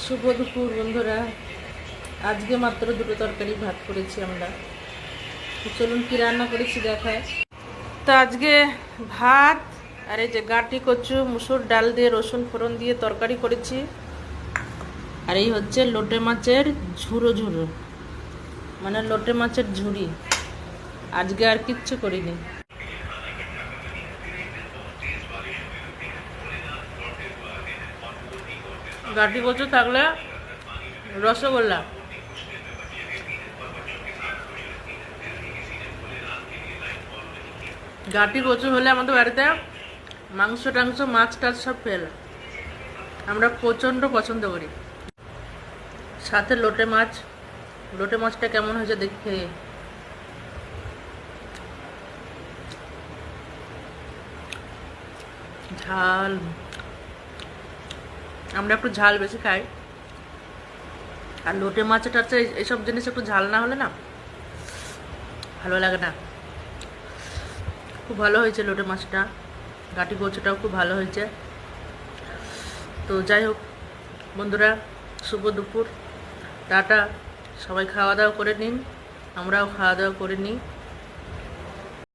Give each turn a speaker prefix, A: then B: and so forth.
A: শুভ দুপুর বন্ধুরা। আজকে মাত্র দুটো তরকারি ভাত করেছি আমরা। তো চলুন কি রান্না করেছি দেখায়। তো আজকে ভাত আর এই যে গাঁটি কচু মুসুর ডাল দিয়ে রসুন ফোড়ন দিয়ে তরকারি করেছি। আর এই হচ্ছে লোটে মাছের ঝুরো ঝুরো, মানে লোটে মাছের ঝুড়ি। আজকে আর কিচ্ছু করিনি। গাঁটি কচু থাকলে রসগোল্লা, গাঁটি কচু হলে আমাদের বাড়িতে মাংস টাংস মাছ টাছ সব ফেল, আমরা প্রচণ্ড পছন্দ করি। সাথে লোটে মাছ, লোটে মাছটা কেমন হয়েছে দেখে। ঝাল, আমরা একটু ঝাল বেশি খাই। আর লোটে মাছ টাছে এইসব জিনিস একটু ঝাল না হলে না ভালো লাগে না। খুব ভালো হয়েছে লোটে মাছটা, গাঁটি কচুটাও খুব ভালো হয়েছে। তো যাই হোক বন্ধুরা, শুভ দুপুর, টাটা। সবাই খাওয়া দাওয়া করে নিন, আমরাও খাওয়া দাওয়া করে নিই।